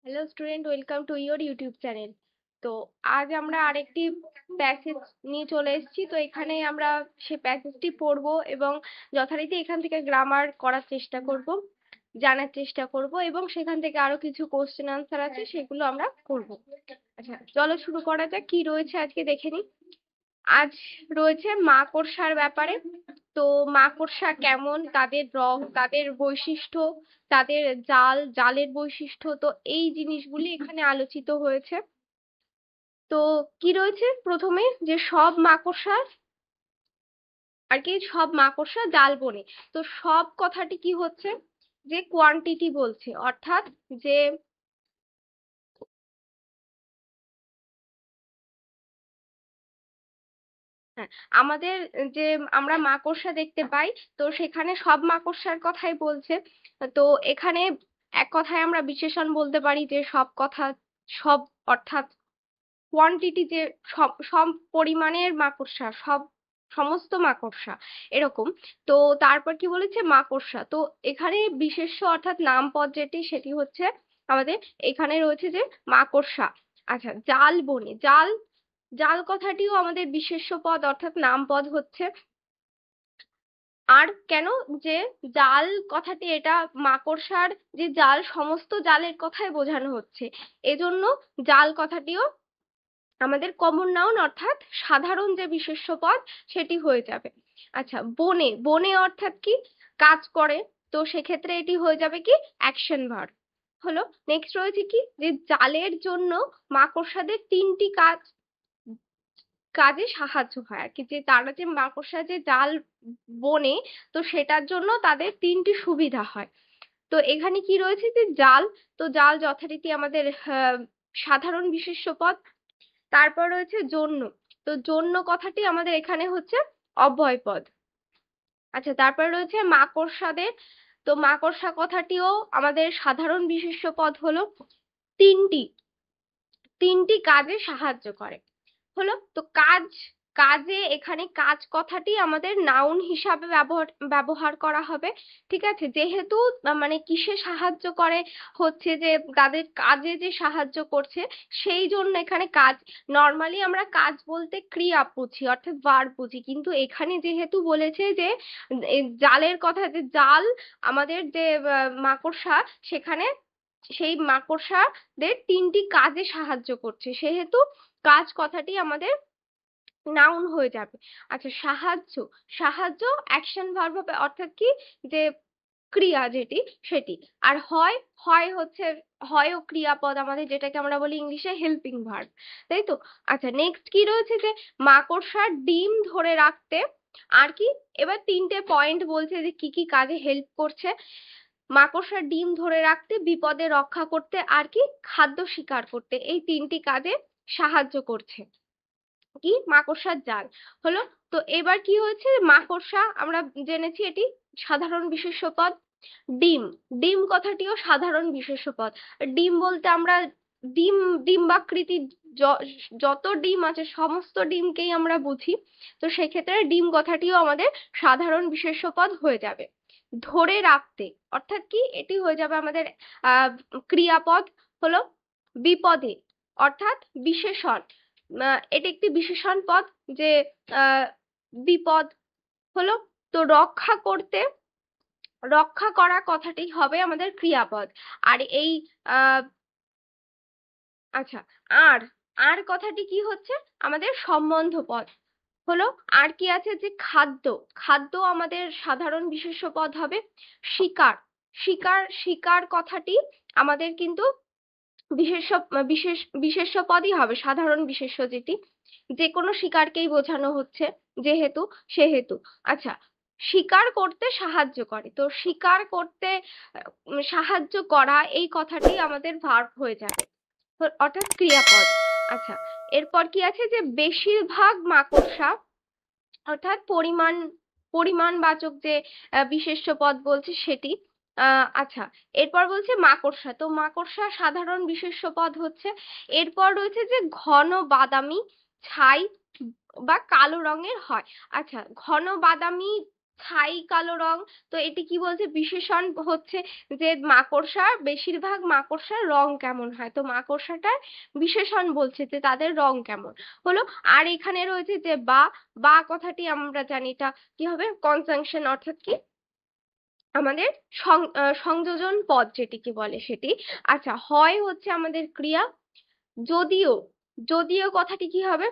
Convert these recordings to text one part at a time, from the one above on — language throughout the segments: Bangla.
Hello student, welcome to your YouTube channel. তো আজ আমরা আরেকটি প্যাসেজ নিয়ে চলে এসেছি। তো এখানে আমরা সে প্যাসেজটি পড়বো এবং যথারীতি এখান থেকে গ্রামার করার চেষ্টা করব, জানার চেষ্টা করব এবং সেখান থেকে আরো কিছু কোশ্চেন আনসার আছে সেগুলো আমরা করব। আচ্ছা, চলো শুরু করা যাক। কি রয়েছে আজকে দেখে নিই। আজ রয়েছে মাকড়সার ব্যাপারে। তো মাকড়সা কেমন, তাদের রং, তাদের বৈশিষ্ট্য, তাদের জালের বৈশিষ্ট্য, তো এই জিনিসগুলি এখানে আলোচিত হয়েছে। তো কি রয়েছে প্রথমে, যে সব মাকড়সা সব মাকড়সা জাল বোনে। তো সব কথাটি কি হচ্ছে, যে কোয়ান্টিটি বলছে, অর্থাৎ যে হ্যাঁ, আমাদের যে আমরা মাকড়সা দেখতে পাই, তো সেখানে সব মাকড়সার কথাই বলছে। তো এখানে এক কথায় আমরা বিশেষণ বলতে পারি যে সব কথা, সব অর্থাৎ কোয়ান্টিটি, যে সব সব পরিমাণের মাকড়সা, সমস্ত মাকড়সা এরকম। তো তারপর কি বলেছে, মাকড়সা। তো এখানে বিশেষ্য অর্থাৎ নামপদ যেটি, সেটি হচ্ছে আমাদের এখানে রয়েছে যে মাকড়সা। আচ্ছা, জাল বনে, জাল জাল কথাটিও আমাদের বিশেষ্য পদ অর্থাৎ নামপদ হচ্ছে। আর কেন, যে জাল কথাটি, এটা মাকড়সার যে জাল, সমস্ত জালের কথাই বোঝানো হচ্ছে, এজন্য জাল কথাটিও আমাদের কমন নাউন অর্থাৎ সাধারণ যে বিশেষ্য পদ সেটি হয়ে যাবে। আচ্ছা, বনে, বনে অর্থাৎ কি, কাজ করে। তো সেক্ষেত্রে এটি হয়ে যাবে কি, অ্যাকশন ভার্ব হলো। নেক্সট রয়েছে কি, যে জালের জন্য মাকড়সাদের তিনটি কাজে সাহায্য হয় আর কি, যে তারা যে মাকড়সা যে জাল বোনে, তো সেটার জন্য তাদের তিনটি সুবিধা হয়। তো এখানে কি রয়েছে, যে জাল। তো জাল যথারীতি আমাদের সাধারণ বিশেষ্য পদ। তারপর রয়েছে জন্য। তো জন্য কথাটি আমাদের এখানে হচ্ছে অব্যয় পদ। আচ্ছা, তারপর রয়েছে মাকড়সাদের। তো মাকড়সা কথাটিও আমাদের সাধারণ বিশেষ্য পদ হলো। তিনটি তিনটি কাজে সাহায্য করে হলো। তো কাজে এখানে কাজ কথাটি আমাদের নাউন হিসাবে ব্যবহার করা হবে। ঠিক আছে, যেহেতু মানে কিসে সাহায্য করে, হচ্ছে যে তাদের কাজে যে সাহায্য করছে, সেই জন্য এখানে কাজ। নর্মালি আমরা কাজ বলতে ক্রিয়া বুঝি অর্থাৎ ভার্ব বুঝি, কিন্তু এখানে যেহেতু বলেছে যে জালের কথা, যে জাল আমাদের যে মাকড়সা, সেখানে সেই মাকড়সাদের তিনটি কাজে সাহায্য করছে, সেহেতু কাজ কথাটি আমাদের নাউন হয়ে যাবে। আচ্ছা, সাহায্য, সাহায্য অ্যাকশন ভার্ব হবে, অর্থাৎ কি, যে ক্রিয়া যেটি সেটি। আর হয়, হয় হচ্ছে, হয় ও ক্রিয়াপদ আমাদের, যেটাকে আমরা বলি ইংলিশে হেল্পিং ভার্ব, তাই তো। আচ্ছা, নেক্সট কি রয়েছে, যে মাকড়সার ডিম ধরে রাখতে আর কি। এবার তিনটে পয়েন্ট বলছে যে কি কি কাজে হেল্প করছে। মাকড়সার ডিম ধরে রাখতে, বিপদে রক্ষা করতে আর কি, খাদ্য শিকার করতে, এই তিনটি কাজে সাহায্য করছে কি, মাকড়সার জাল হলো। তো এবার কি হয়েছে, মাকড়সা আমরা জেনেছি এটি সাধারণ বিশেষ্য পদ। ডিম, ডিম কথাটিও সাধারণ বিশেষ্য পদ। ডিম বলতে আমরা ডিম, ডিম্বাকৃতির যত ডিম আছে সমস্ত ডিমকেই আমরা বুঝি। তো সেক্ষেত্রে ডিম কথাটিও আমাদের সাধারণ বিশেষ্য পদ হয়ে যাবে। ধরে রাখতে অর্থাৎ কি, এটি হয়ে যাবে আমাদের ক্রিয়াপদ হলো। বিপদে অর্থাৎ বিশেষণ, এটি একটি বিশেষণ পদ, যে বিপদ হলো। তো রক্ষা করতে, রক্ষা করা কথাটি হবে আমাদের ক্রিয়াপদ। আর এই আচ্ছা, আর আর কথাটি কি হচ্ছে, আমাদের সম্বন্ধ পদ হলো। আর কি আছে, যে খাদ্য, খাদ্য আমাদের সাধারণ বিশেষ্য পদ হবে। শিকার, শিকার কথাটি আমাদের কিন্তু বিশেষ্য, বিশেষ্য পদই হবে, সাধারণ বিশেষ্য যেটি, যে কোনো শিকারকেই বোঝানো হচ্ছে যেহেতু, সেহেতু। আচ্ছা, শিকার করতে সাহায্য করে। তো শিকার করতে সাহায্য করা, এই কথাটি আমাদের ভার্ব হয়ে যাবে, অর্থাৎ ক্রিয়াপদ। আচ্ছা, এরপর কি আছে, যে বেশিরভাগ মাকড়সা অর্থাৎ পরিমাণবাচক যে বিশেষ্য পদ বলছে সেটি। আচ্ছা, এরপর বলছে মাকড়সা। তো মাকড়সা সাধারণ বিশেষ্য পদ হচ্ছে। এরপর রয়েছে যে ঘন বাদামি ছাই বা কালো রঙের হয়। আচ্ছা, ঘন বাদামি ছাই কালো রং। তো এটি কি বলছে, বিশেষণ হচ্ছে যে মাকড়সার, বেশিরভাগ মাকড়সার রং কেমন হয়, তো মাকড়সাটার বিশেষণ বলছে যে তাদের রং কেমন হলো। আর এখানে রয়েছে যে বা, বা কথাটি আমরা জানি এটা কি হবে, কনজাংশন, অর্থাৎ কি আমাদের সংযোজন পদ যেটিকে বলে সেটি। আচ্ছা, হয় হচ্ছে আমাদের ক্রিয়া। যদিও, যদিও কথাটি কি হবে,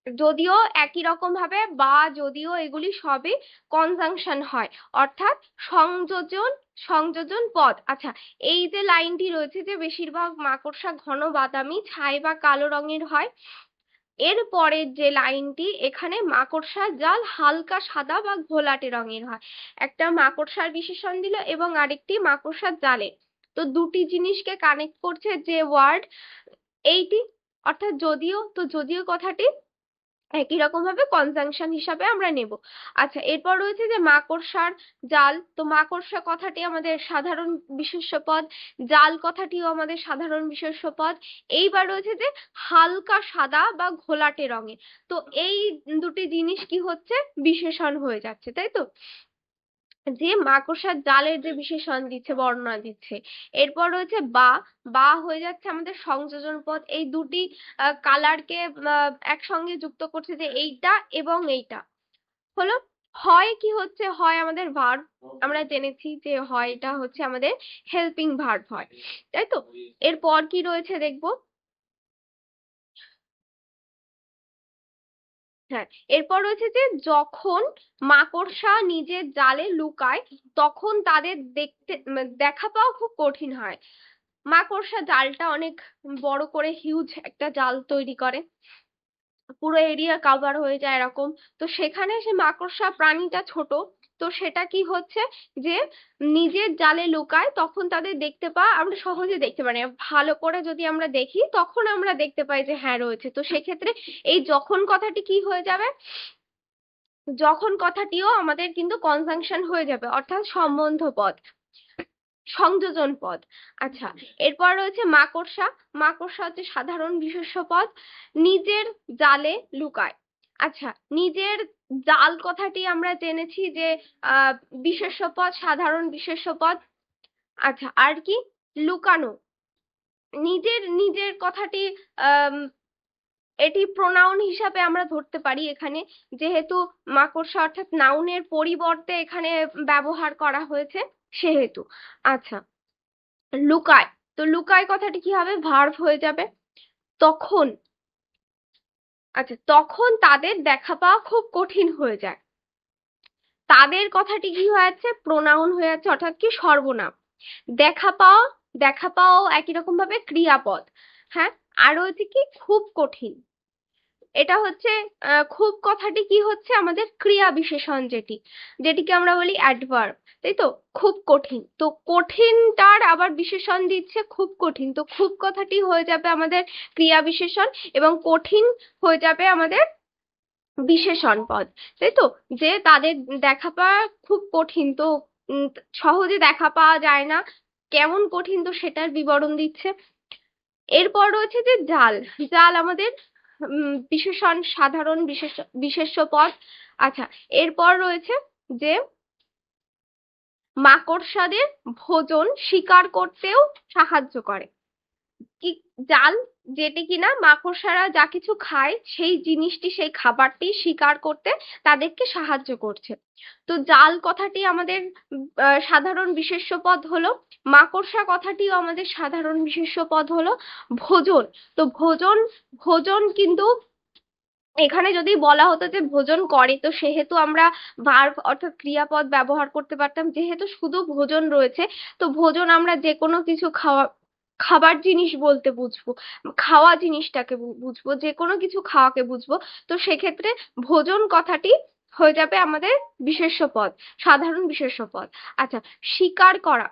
যদিও একই রকম ভাবে বা যদিও এগুলি সবই কনজাংশন হয়, অর্থাৎ সংযোজন, সংযোজন পদ। আচ্ছা, এই যে লাইনটি রয়েছে যে বেশিরভাগ মাকড়সা ঘন বাদামি, ছাই বা কালো রঙের হয়, এর পরের যে লাইনটি, এখানে মাকড়সার জাল হালকা সাদা বা ঘোলাটে রঙের হয়। একটা মাকড়সার বিশেষণ দিল এবং আরেকটি মাকড়সার জালের, তো দুটি জিনিসকে কানেক্ট করছে যে ওয়ার্ড এইটি, অর্থাৎ যদিও। তো যদিও কথাটি একই রকম ভাবে কনজাংশন হিসাবে আমরা নেব। আচ্ছা, এরপর রয়েছে যে মাকড়সার জাল। তো মাকড়সা কথাটি আমাদের সাধারণ বিশেষ্য পদ, জাল কথাটিও আমাদের সাধারণ বিশেষ্য পদ। এইবার রয়েছে যে হালকা সাদা বা ঘোলাটে রঙের, তো এই দুটি জিনিস কি হচ্ছে, বিশেষণ হয়ে যাচ্ছে, তাই তো, যে মাকড়সার জালের যে বিশেষণ দিচ্ছে, বর্ণনা দিচ্ছে। এরপর রয়েছে বা, বা হয়ে যাচ্ছে আমাদের সংযোজন পদ। এই দুটি কালারকে একসঙ্গে যুক্ত করছে যে এইটা এবং এইটা হলো। হয় কি হচ্ছে, হয় আমাদের ভার্ব, আমরা জেনেছি যে হয় এটা হচ্ছে আমাদের হেল্পিং ভার্ব হয়, তাই তো। এরপর কি রয়েছে দেখবো, হ্যাঁ, এরপর রয়েছে যে যখন মাকড়সা নিজের জালে লুকায় তখন তাদের দেখতে দেখা পাওয়া খুব কঠিন হয়। মাকড়সা জালটা অনেক বড় করে হিউজ একটা জাল তৈরি করে, পুরো এরিয়া কভার হয়ে যায় এরকম। তো সেখানে সে মাকড়সা প্রাণীটা ছোট, তো সেটা কি হচ্ছে যে নিজের জালে লুকায়, তখন তাদের দেখতে পাওয়া আমরা সহজে দেখতে পারি না। ভালো করে যদি আমরা দেখি তখন আমরা দেখতে পাই যে হ্যাঁ রয়েছে। তো সেক্ষেত্রে এই যখন কথাটি কি হয়ে যাবে, যখন কথাটিও আমাদের কিন্তু কনজাংশন হয়ে যাবে, অর্থাৎ সম্বন্ধ পদ, সংযোজন পদ। আচ্ছা, এরপর রয়েছে মাকড়সা। মাকড়সা হচ্ছে সাধারণ বিশেষ্য পদ, নিজের জালে লুকায়। আচ্ছা, নিজের জাল কথাটি আমরা জেনেছি যে আহ বিশেষ্য পদ, সাধারণ বিশেষ্য পদ। আচ্ছা, আর কি, লুকানো, নিজের, নিজের কথাটি আহ এটি প্রোনাউন হিসাবে আমরা ধরতে পারি এখানে, যেহেতু মাকড়সা অর্থাৎ নাউনের পরিবর্তে এখানে ব্যবহার করা হয়েছে সেহেতু। আচ্ছা, লুকায়, তো লুকায় কথাটি কি হবে, ভার্ব হয়ে যাবে। তখন, আচ্ছা, তখন তাদের দেখা পাওয়া খুব কঠিন হয়ে যায়, তাদের কথাটি কি হয়ে যাচ্ছে, প্রোনাউন হয়ে যাচ্ছে, অর্থাৎ কি সর্বনাম। দেখা পাওয়া, দেখা পাওয়াও একই রকম ভাবে ক্রিয়াপদ। হ্যাঁ, আর হচ্ছে কি খুব কঠিন, এটা হচ্ছে খুব কথাটি কি হচ্ছে আমাদের ক্রিয়া বিশেষণ, যেটি, যেটিকে আমরা বলি অ্যাডভার্ব, তাই তো। খুব কঠিন, তো কঠিনটার আবার বিশেষণ দিচ্ছে খুব কঠিন, তো খুব কথাটি হয়ে যাবে আমাদের ক্রিয়া বিশেষণ এবং কঠিন হয়ে যাবে আমাদের বিশেষণ পদ, তাই তো। যে তাদের দেখা পাওয়া খুব কঠিন, তো সহজে দেখা পাওয়া যায় না, কেমন কঠিন, তো সেটার বিবরণ দিচ্ছে। এরপর রয়েছে যে জাল। জাল আমাদের বিশেষণ, সাধারণ বিশেষ্য পদ। আচ্ছা, এরপর রয়েছে যে মাকড়সাদের ভোজন শিকার করতেও সাহায্য করে। কি, জাল, যেটি কিনা মাকড়সারা যা কিছু খায় সেই জিনিসটি, সেই খাবারটি শিকার করতে তাদেরকে সাহায্য করছে। তো জাল কথাটি আমাদের সাধারণ বিশেষ্য পদ হলো, মাকড়সা কথাটিও আমাদের সাধারণ বিশেষ্য পদ হলো। ভোজন, তো ভোজন, ভোজন কিন্তু এখানে যদি বলা হতো যে ভোজন করে, তো সেহেতু আমরা ভার্ব অর্থাৎ ক্রিয়াপদ ব্যবহার করতে পারতাম। যেহেতু শুধু ভোজন রয়েছে, তো ভোজন আমরা যে কোনো কিছু খাওয়া, খাবার জিনিস বলতে বুঝবো, খাওয়া জিনিসটাকে বুঝবো, যে কোনো কিছু খাওয়াকে বুঝবো। তো সেক্ষেত্রে ভোজন কথাটি হয়ে যাবে আমাদের বিশেষ্য পদ, সাধারণ বিশেষ্য পদ। আচ্ছা, শিকার করা,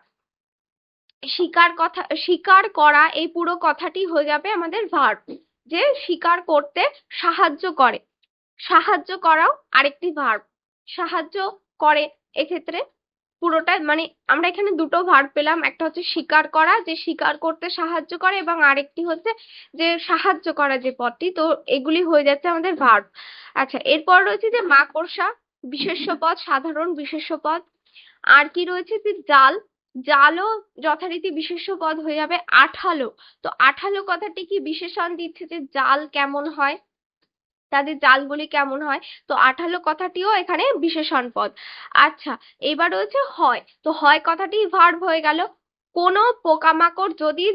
শিকার কথা, শিকার করা, এই পুরো কথাটি হয়ে যাবে আমাদের ভার্ব, যে শিকার করতে সাহায্য করে। সাহায্য করাও আরেকটি ভার্ব, সাহায্য করে, এক্ষেত্রে পুরোটা মানে আমরা এখানে দুটো ভার্ব পেলাম, একটা হচ্ছে স্বীকার করা, যে স্বীকার করতে সাহায্য করে, এবং আরেকটি হচ্ছে যে সাহায্য করা যে পদটি, তো এগুলি হয়ে যাচ্ছে আমাদের ভার্ব। আচ্ছা, এরপর রয়েছে যে মাকড়সা। বিশেষ্য পদ, সাধারণ বিশেষ্য পদ। আর কি রয়েছে যে জাল, জালও যথারীতি বিশেষ্য পদ হয়ে যাবে। আঠালো, তো আঠালো কথাটি কি বিশেষণ দিচ্ছে যে জাল কেমন হয়, তাদের জালগুলি কেমন হয়, তো আঠালো কথাটিও এখানে বিশেষণ পদ। আচ্ছা, এবার রয়েছে হয়, তো হয় কথাটি ভার্ব হয়ে গেল। কোনো পোকামাকড় যদি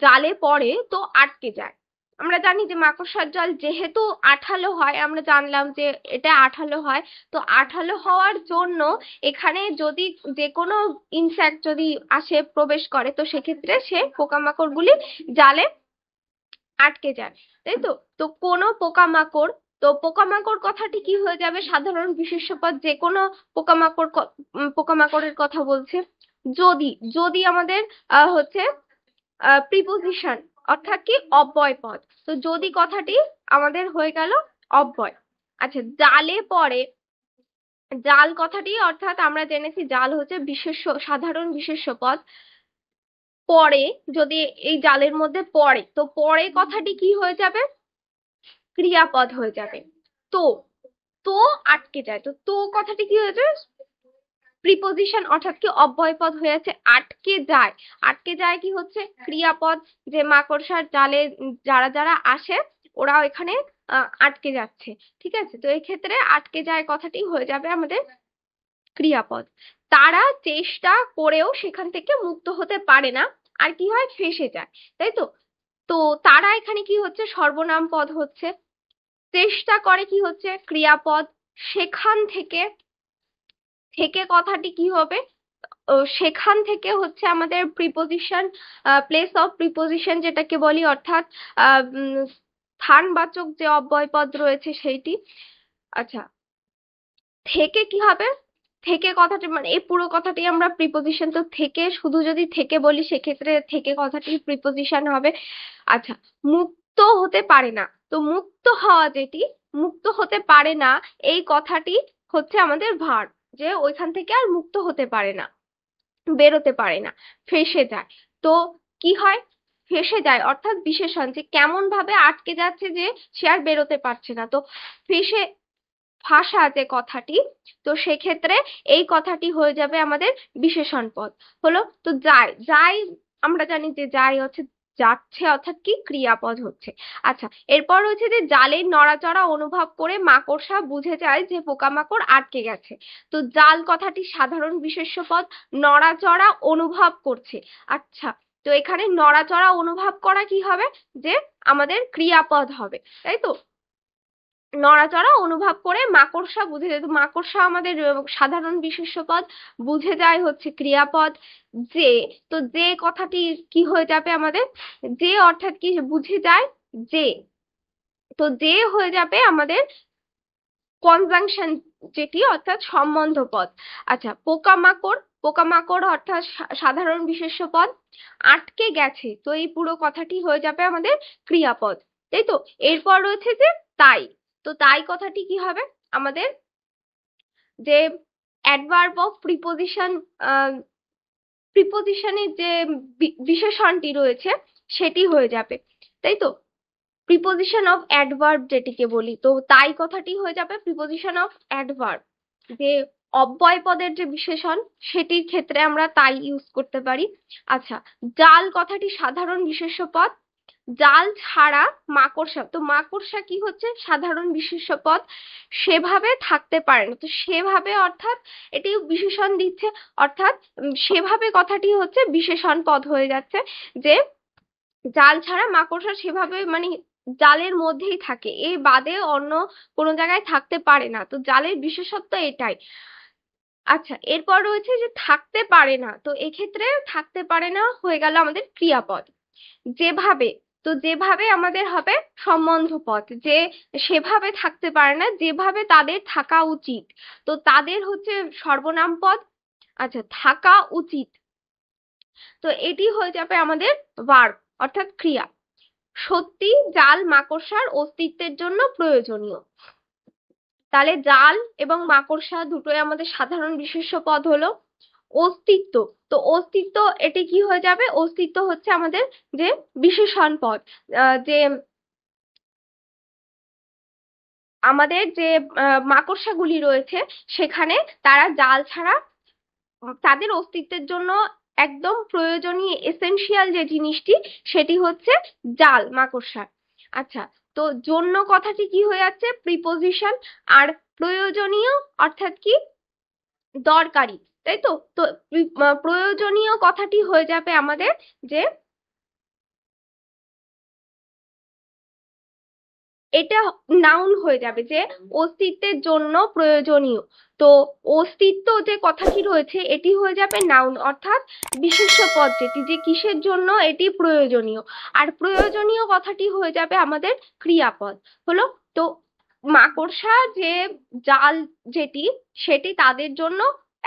জালে পড়ে তো আটকে যায়। আমরা জানি যে মাকড়সার জাল যেহেতু আঠালো হয়, আমরা জানলাম যে এটা আঠালো হয়, তো আঠালো হওয়ার জন্য এখানে যদি যে কোনো ইনসেক্ট যদি আসে প্রবেশ করে, তো সেক্ষেত্রে সে পোকামাকড়গুলি জালে আটকে যায়, তাই তো। তো কোনো পোকামাকড়, তো পোকামাকড় কথাটি কি হয়ে যাবে সাধারণ বিশেষ্য পদ, যে কোনো পোকামাকড়ের কথা বলছে। যদি, যদি আমাদের হচ্ছে প্রিপোজিশন, অর্থাৎ কি অব্যয় পদ, তো যদি কথাটি আমাদের হয়ে গেল অব্যয়। আচ্ছা, জালে পড়ে, জাল কথাটি অর্থাৎ আমরা জেনেছি জাল হচ্ছে বিশেষ্য, সাধারণ বিশেষ্য পদ। পড়ে, যদি এই জালের মধ্যে পড়ে, তো পড়ে কথাটি কি হয়ে যাবে, ক্রিয়াপদ হয়ে যাবে। তো, তো আটকে যায়, তো তো কথাটি কি হয়েছে প্রিপোজিশন, অর্থাৎ কি অব্যয় পদ হয়েছে। আটকে যায়, আটকে যায় কি হচ্ছে ক্রিয়াপদ, যে মাকড়সার জালে যারা যারা আসে ওরাও এখানে আটকে যাচ্ছে, ঠিক আছে। তো এই ক্ষেত্রে আটকে যায় কথাটি হয়ে যাবে আমাদের ক্রিয়াপদ। তারা চেষ্টা করেও সেখান থেকে মুক্ত হতে পারে না, আর কি হয় ফেঁসে যায়, তাই তো। তো তারা এখানে কি হচ্ছে সর্বনাম পদ হচ্ছে। চেষ্টা করে কি হচ্ছে ক্রিয়াপদ। সেখান থেকে, থেকে কথাটি কি হবে, সেখান থেকে হচ্ছে আমাদের প্রিপোজিশন, প্লেস অফ প্রিপোজিশন যেটাকে বলি, অর্থাৎ স্থানবাচক যে অব্যয় পদ রয়েছে সেইটি। আচ্ছা, থেকে কি হবে, থেকে কথাটি মানে এই পুরো কথাটি আমরা প্রিপোজিশন, তো থেকে শুধু যদি থেকে বলি সেক্ষেত্রে থেকে কথাটি প্রিপোজিশন হবে। আচ্ছা, মুক্ত হতে পারে না, তো মুক্ত হওয়া যেটি, মুক্ত হতে পারে না এই কথাটি হচ্ছে আমাদের ভার্ব, যে ওইখান থেকে আর মুক্ত হতে পারে না, বেরোতে পারে না, ফেঁসে যায়। তো কি হয়, ফেঁসে যায় অর্থাৎ বিশেষণ, যে কেমন ভাবে আটকে যাচ্ছে যে সে আর বেরোতে পারছে না, তো ফেঁসে, ভাষা যে কথাটি, তো সেক্ষেত্রে এই কথাটি হয়ে যাবে আমাদের বিশেষণ পদ হলো। তো যাই, যাই আমরা জানি যে যাই হচ্ছে যাচ্ছে, অর্থাৎ কি ক্রিয়াপদ হচ্ছে। আচ্ছা, এরপর হচ্ছে যে জালের নড়াচড়া অনুভব করে মাকড়সা বুঝে যায় যে পোকামাকড় আটকে গেছে। তো জাল কথাটি সাধারণ বিশেষ্য পদ, নড়াচড়া অনুভব করছে। আচ্ছা, তো এখানে নড়াচড়া অনুভব করা কি হবে, যে আমাদের ক্রিয়াপদ হবে, তাই তো। নড়াচড়া অনুভব করে মাকড়সা বুঝে যায়, তো মাকড়সা আমাদের সাধারণ বিশেষ্য পদ, বুঝে যায় হচ্ছে ক্রিয়াপদ। যে, তো যে কথাটি কি হয়ে যাবে আমাদের, যে অর্থাৎ কি বুঝে যায় যে, তো যে হয়ে যাবে আমাদের কনজাংশন যেটি, অর্থাৎ সম্বন্ধ পদ। আচ্ছা, পোকামাকড়, পোকামাকড় অর্থাৎ সাধারণ বিশেষ্য পদ। আটকে গেছে, তো এই পুরো কথাটি হয়ে যাবে আমাদের ক্রিয়াপদ, তাই তো। এরপর রয়েছে যে তাই, তো তাই কথাটি কি হবে আমাদের, যে অ্যাডভার্ব অফ প্রিপোজিশন, প্রিপোজিশনের যে বিশেষণটি রয়েছে সেটি হয়ে যাবে, তাই তো। প্রিপোজিশন অফ অ্যাডভার্ব যেটিকে বলি, তো তাই কথাটি হয়ে যাবে প্রিপোজিশন অফ অ্যাডভার্ব, যে অব্যয় পদের যে বিশেষণ সেটির ক্ষেত্রে আমরা তাই ইউজ করতে পারি। আচ্ছা, জাল কথাটি সাধারণ বিশেষ্য পদ। জাল ছাড়া মাকড়সা, তো মাকড়সা কি হচ্ছে সাধারণ বিশেষ্য পদ, সেভাবে থাকতে পারে না, তো সেভাবে অর্থাৎ এটি বিশেষণ দিচ্ছে, অর্থাৎ সেভাবে কথাটি হচ্ছে বিশেষণ পদ হয়ে যাচ্ছে, যে জাল ছাড়া মাকড়সা সেভাবে মানে জালের মধ্যেই থাকে, এর বাদে অন্য কোনো জায়গায় থাকতে পারে না, তো জালের বিশেষত্ব এটাই। আচ্ছা, এরপর রয়েছে যে থাকতে পারে না, তো এক্ষেত্রে থাকতে পারে না হয়ে গেল আমাদের ক্রিয়াপদ। যেভাবে, তো যেভাবে আমাদের হবে সম্বন্ধ পদ, যে সেভাবে থাকতে পারে না যেভাবে তাদের থাকা উচিত, তো তাদের হচ্ছে সর্বনাম পদ। আচ্ছা, থাকা উচিত, তো এটি হয়ে যাবে আমাদের ভার্ব, অর্থাৎ ক্রিয়া। সত্যি জাল মাকড়সার অস্তিত্বের জন্য প্রয়োজনীয়, তাহলে জাল এবং মাকড়সা দুটোই আমাদের সাধারণ বিশেষ্য পদ হলো। অস্তিত্ব, তো অস্তিত্ব এটি কি হয়ে যাবে, অস্তিত্ব হচ্ছে আমাদের যে বিশেষণ পদ, যে আমাদের যে মাকড়সাগুলি রয়েছে সেখানে তারা জাল ছাড়া তাদের অস্তিত্বের জন্য একদম প্রয়োজনীয় এসেনশিয়াল যে জিনিসটি সেটি হচ্ছে জাল মাকড়সার। আচ্ছা, তো জন্য কথাটি কি হয়ে যাচ্ছে? প্রিপোজিশন। আর প্রয়োজনীয় অর্থাৎ কি? দরকারি, তাই তো? তো প্রয়োজনীয় কথাটি হয়ে যাবে আমাদের যে এটা নাউন হয়ে যাবে, যে অস্তিত্বের জন্য প্রয়োজনীয়। তো অস্তিত্ব যে কথাটি রয়েছে এটি হয়ে যাবে নাউন, অর্থাৎ বিশেষ্য পদ যেটি, যে কিসের জন্য এটি প্রয়োজনীয়। আর প্রয়োজনীয় কথাটি হয়ে যাবে আমাদের ক্রিয়াপদ। হলো? তো মাকড়সা যে জাল যেটি, সেটি তাদের জন্য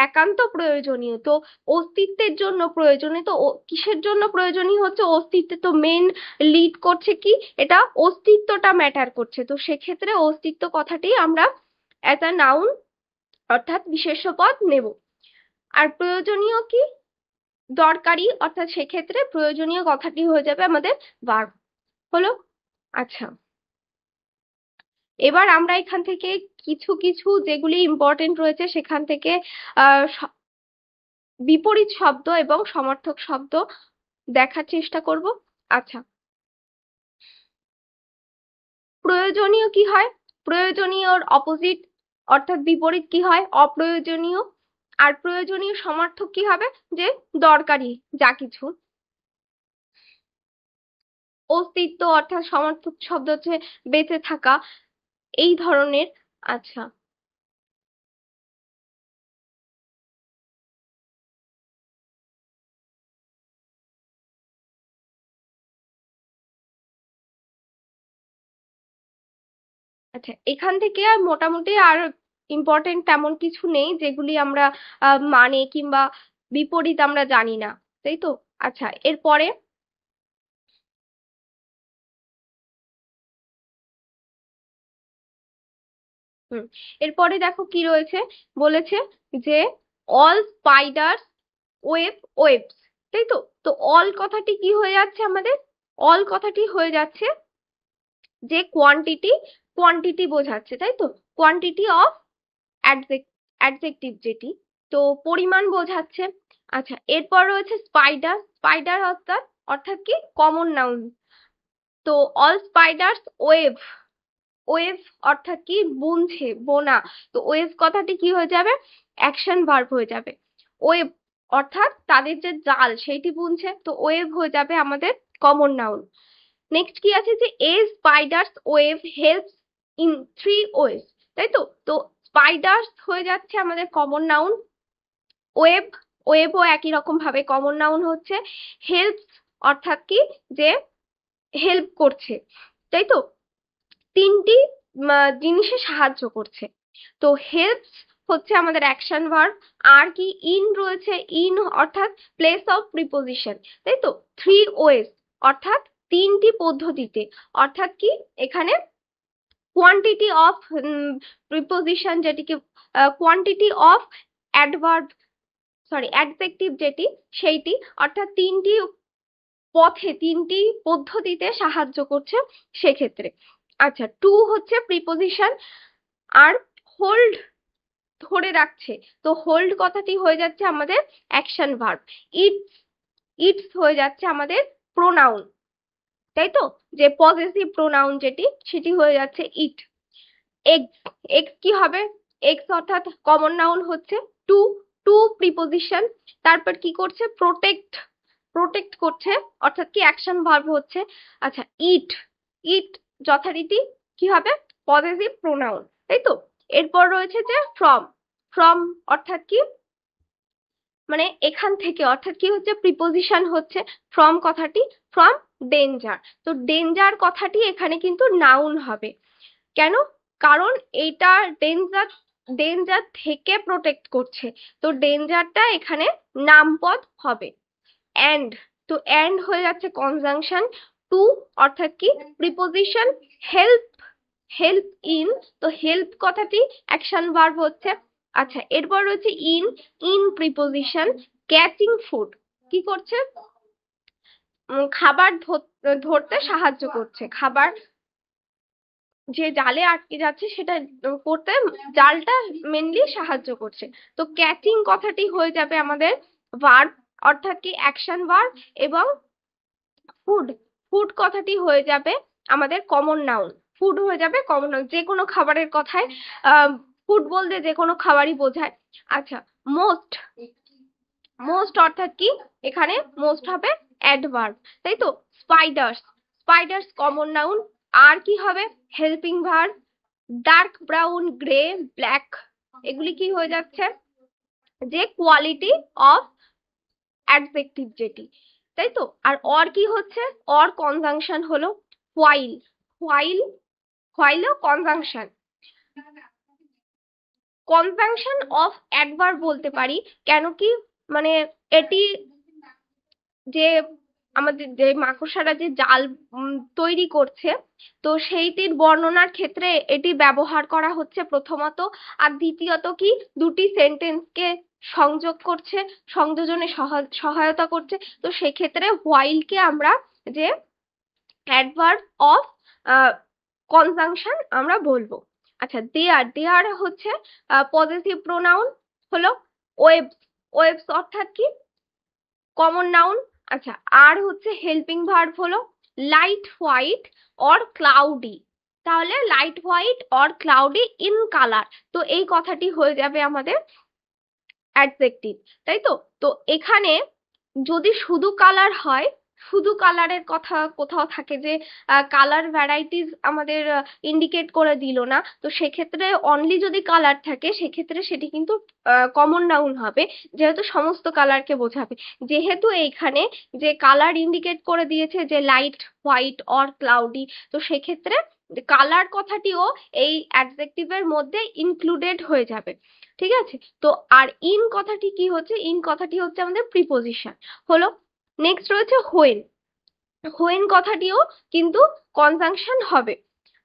একান্ত প্রয়োজনীয়। তো অস্তিত্বের জন্য প্রয়োজনীয়, তো কিসের জন্য প্রয়োজনীয় হচ্ছে? অস্তিত্বে তো মেন লিড করছে কি? এটা অস্তিত্বটা ম্যাটার করছে। তো সেক্ষেত্রে অস্তিত্ব কথাটি আমরা অ্যাজ আ নাউন অর্থাৎ বিশেষ্য পদ নেব। আর প্রয়োজনীয় কি? দরকারি, অর্থাৎ সেক্ষেত্রে প্রয়োজনীয় কথাটি হয়ে যাবে আমাদের ভার্ব। হলো? আচ্ছা, এবার আমরা এখান থেকে কিছু কিছু যেগুলি ইম্পর্টেন্ট রয়েছে সেখান থেকে বিপরীত শব্দ এবং সমার্থক শব্দ দেখার চেষ্টা করব। আচ্ছা, প্রয়োজনীয় কি হয়? প্রয়োজনীয়র অপোজিট অর্থাৎ বিপরীত কি হয়? অপ্রয়োজনীয়। আর প্রয়োজনীয় সমার্থক কি হবে? যে দরকারি যা কিছু। অস্তিত্ব অর্থাৎ সমার্থক শব্দ হচ্ছে বেঁচে থাকা, এই ধরনের। আচ্ছা, আচ্ছা, এখান থেকে আর মোটামুটি আর ইম্পর্টেন্ট তেমন কিছু নেই যেগুলি আমরা মানে কিংবা বিপরীত আমরা জানি না, তাই তো? আচ্ছা, এরপরে হুম, এরপরে দেখো কি রয়েছে। বলেছে যে অল স্পাইডার্স ওয়েব ওয়েবস, তাই তো? তো অল কথাটি কি হয়ে যাচ্ছে আমাদের? অল কথাটি হয়ে যাচ্ছে যে কোয়ান্টিটি, কোয়ান্টিটি বোঝাচ্ছে, তাই তো? কোয়ান্টিটি অফ অ্যাডজেক্টিভ যেটি, তো পরিমাণ বোঝাচ্ছে। আচ্ছা, এরপর রয়েছে স্পাইডার। স্পাইডার অর্থাৎ অর্থাৎ কি? Common noun. তো অল স্পাইডার্স ওয়েভ, ওয়েভ অর্থাৎ কি? বুনছে, বোনা। তো ওয়েভ কথাটি কি হয়ে যাবে? অ্যাকশন ভার্ব হয়ে যাবে। ওয়েভ অর্থাৎ তাদের যে জাল সেইটি বুনছে, তো ওয়েভ হয়ে যাবে আমাদের কমন নাউন। নেক্সট কি আছে? যে a spider's web helps in 3 ways, তাই তো? তো স্পাইডার্স হয়ে যাচ্ছে আমাদের কমন নাউন। ওয়েব, ওয়েবও একই রকম ভাবে কমন নাউন হচ্ছে। হেল্পস অর্থাৎ কি? যে হেল্প করছে, তাই তো? তিনটি জিনিসে সাহায্য করছে। তো হেল্পস হচ্ছে আমাদের অ্যাকশন ভার্ব। আর কি? ইন রয়েছে, ইন অর্থাৎ প্লেস অফ প্রিপোজিশন, তাই তো? 3 ওয়েজ অর্থাৎ তিনটি পদ্ধতিতে, অর্থাৎ কি? এখানে কোয়ান্টিটি অফ প্রিপোজিশন যেটিকে quantity of adverb, sorry adjective যেটি, সেইটি অর্থাৎ তিনটি পথে, তিনটি পদ্ধতিতে সাহায্য করছে সেক্ষেত্রে। আচ্ছা, টু হচ্ছে প্রিপোজিশন। আর হোল্ড ধরে রাখছে, তো হোল্ড কথাটি হয়ে যাচ্ছে আমাদের অ্যাকশন ভার্ব। ইটস, ইটস হয়ে যাচ্ছে আমাদের প্রোনাউন, তাই তো? যে পজেসিভ প্রোনাউন যেটি, সেটি হয়ে যাচ্ছে ইট। এক্স, এক্স কি হবে? এক্স অর্থাৎ কমন নাউন হচ্ছে। To, to preposition. তারপর কি করছে? প্রোটেক্ট, প্রোটেক্ট করছে অর্থাৎ কি? অ্যাকশন ভার্ব হচ্ছে। আচ্ছা, ইট, ইট যথারীতি কি হবে? পজেসিভ প্রোনাউন, তাই তো? এরপর রয়েছে যে ফ্রম। ফ্রম অর্থাৎ কি? মানে এখান থেকে, অর্থাৎ কি হচ্ছে? প্রিপোজিশন হচ্ছে ফ্রম কথাটি, ফ্রম ডেঞ্জার। তো ডেঞ্জার কথাটি এখানে কিন্তু নাউন হবে। কেন? কারণ এটা ডেঞ্জার, ডেঞ্জার থেকে প্রোটেক্ট করছে, তো ডেঞ্জারটা এখানে নামপদ হবে। অ্যান্ড, তো অ্যান্ড হয়ে যাচ্ছে কনজাংশন। টু অর্থাৎ কি? প্রিপোজিশন। হেল্প, হেল্প ইন, তো হেল্প কথাটি অ্যাকশন ভার্ব হচ্ছে। আচ্ছা, এরপর রয়েছে in, in preposition. Catching food, কি করছে? খাবার ধরতে সাহায্য করছে, খাবার যে জালে আটকে যাচ্ছে সেটা করতে জালটা মেনলি সাহায্য করছে। তো ক্যাচিং কথাটি হয়ে যাবে আমাদের ভার্ব, অর্থাৎ কি অ্যাকশন ভার্ব, এবং ফুড, ফুড কথাটি হয়ে যাবে আমাদের কমন নাউন। ফুড হয়ে যাবে কমন নাউন, যে কোনো খাবারের কথায় ফুড বলতে যে কোনো খাবারই বোঝায়। আচ্ছা, মোস্ট, মোস্ট অর্থাৎ কি, এখানে মোস্ট হবে অ্যাডভার্ব, তাই তো। Spiders, spiders common noun. আর কি হবে, helping verb. Dark brown, grey, black, এগুলি কি হয়ে যাচ্ছে, যে কোয়ালিটি অফ অ্যাডজেক্টিভ যেটি, তাই তো। আর অর কি হচ্ছে, অর কনজাংশন হলো হোয়াইল, হোয়াইল, হোয়াইলও কনজাংশন। কনজাংশন অফ অ্যাডভার্ব বলতে পারি, কেন কি, মানে এটি যে আমাদের যে মাকড়সারা যে জাল তৈরি করছে, তো সেইটির বর্ণনার ক্ষেত্রে এটি ব্যবহার করা হচ্ছে প্রথমত। আর দ্বিতীয়ত কি, দুটি সেন্টেন্সকে সংযোগ করছে, সংযোজনে সহায়তা করছে। তো সেক্ষেত্রে হোয়াইলকে আমরা যে অ্যাডভার্ব অফ কনজাংশন আমরা বলবো। আচ্ছা, দেয়ার, দেয়ার হচ্ছে পজেসিভ প্রোনাউন হলো। ওয়েবস, ওয়েবস অর্থাৎ কি, কমন নাউন। আচ্ছা, আর হচ্ছে হেল্পিং ভার্ব হলো লাইট হোয়াইট অর ক্লাউডি, তাহলে light white or cloudy in colour, তো এই কথাটি হয়ে যাবে আমাদের অ্যাডজেক্টিভ, তাই তো। তো এখানে যদি শুধু কালার হয়, শুধু কালারের কথা কোথাও থাকে যে কালার ভ্যারাইটিস আমাদের ইন্ডিকেট করে দিল না, তো সেক্ষেত্রে অনলি যদি কালার থাকে সেক্ষেত্রে সেটি কিন্তু কমন নাউন হবে, যেহেতু সমস্ত কালারকে বোঝাবে। যেহেতু এইখানে যে কালার ইন্ডিকেট করে দিয়েছে যে লাইট হোয়াইট অর ক্লাউডি, তো সেক্ষেত্রে কালার কথাটিও এই অ্যাডজেক্টিভের মধ্যে ইনক্লুডেড হয়ে যাবে, ঠিক আছে। তো আর ইন কথাটি কি হচ্ছে, ইন কথাটি হচ্ছে আমাদের প্রিপোজিশন হলো। নেক্সট রয়েছে হোয়েন, হোয়েন কথাটিও কিন্তু কনজাংশন হবে।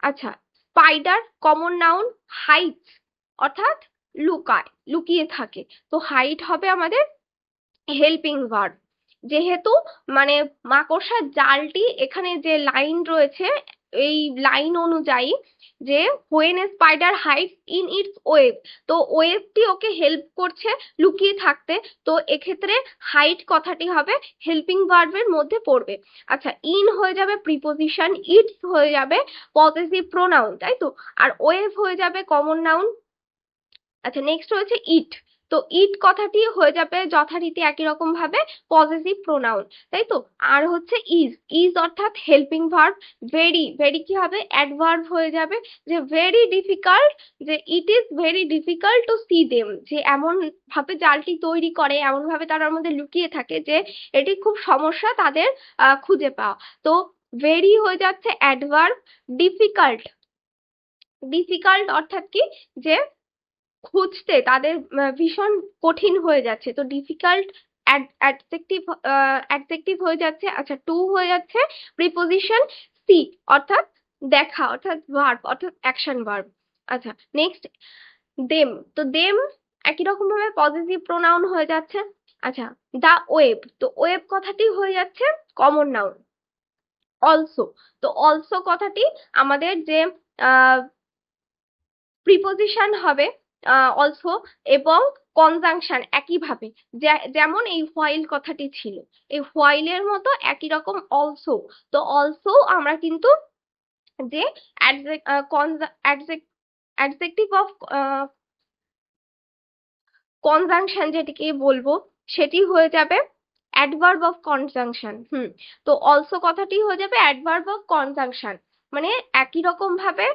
আচ্ছা, স্পাইডার কমন নাউন, হাইট অর্থাৎ লুকায়, লুকিয়ে থাকে, তো হাইট হবে আমাদের হেল্পিং ভার্ব। যেহেতু মানে মাকড়সার জালটি এখানে যে লাইন রয়েছে, এই লাইন অনুযায়ী যে when a spider hides in it's web, তো ওয়েবটি ওকে হেল্প করছে লুকিয়ে থাকতে, তো এক্ষেত্রে হাইড কথাটি হবে হেল্পিং ভার্বের মধ্যে পড়বে। আচ্ছা, ইন হয়ে যাবে প্রিপোজিশন, ইটস হয়ে যাবে পজেসিভ প্রোনাউন, তাই তো। আর ওয়েভ হয়ে যাবে কমন নাউন। আচ্ছা, নেক্সট রয়েছে ইট, তো ইট কথাটি হয়ে যাবে যথারীতি একই রকম ভাবে পজেসিভ প্রোনাউন, তাই তো। আর হচ্ছে ইজ, ইজ অর্থাৎ হেল্পিং ভার্ব। ভেরি, ভেরি কি হবে, অ্যাডভার্ব হয়ে যাবে, যে ভেরি ডিফিকাল্ট, যে it is very difficult to C them, যে এমন ভাবে জালটি তৈরি করে, এমন ভাবে তার মধ্যে লুকিয়ে থাকে যে এটি খুব সমস্যা তাদের খুঁজে পাওয়া। তো ভেরি হয়ে যাচ্ছে অ্যাডভার্ব। ডিফিকাল্ট, ডিফিকাল্ট অর্থাৎ কি, যে খুঁজতে তাদের ভীষণ কঠিন হয়ে যাচ্ছে, তো ডিফিকাল্ট অ্যাডজেক্টিভ, অ্যাডজেক্টিভ হয়ে যাচ্ছে। আচ্ছা, টু হয়ে যাচ্ছে প্রিপোজিশন সি, অর্থাৎ দেখা, অর্থাৎ ভার্ব, অর্থাৎ অ্যাকশন ভার্ব। আচ্ছা, নেক্সট দেম, তো দেম একই রকম ভাবে পজিটিভ প্রোনাউন হয়ে যাচ্ছে। আচ্ছা, দা ওয়েব, তো ওয়েব কথাটি হয়ে যাচ্ছে কমন নাউন। অলসো, তো অলসো কথাটি আমাদের যে প্রিপোজিশন হবে অলসো, এবং কনজাংশন একইভাবে, যেমন এই হোয়াইল কথাটি ছিল, এই হোয়াইলের মতো একই রকম অলসো। তো অলসো আমরা কিন্তু যে অ্যাডজেক্টিভ অফ কনজাংশন যেটিকে বলবো, সেটি হয়ে যাবে অ্যাডভার্ব অফ কনজাংশন। তো অলসো কথাটি হয়ে যাবে অ্যাডভার্ব অফ কনজাংশন, মানে একই রকম ভাবে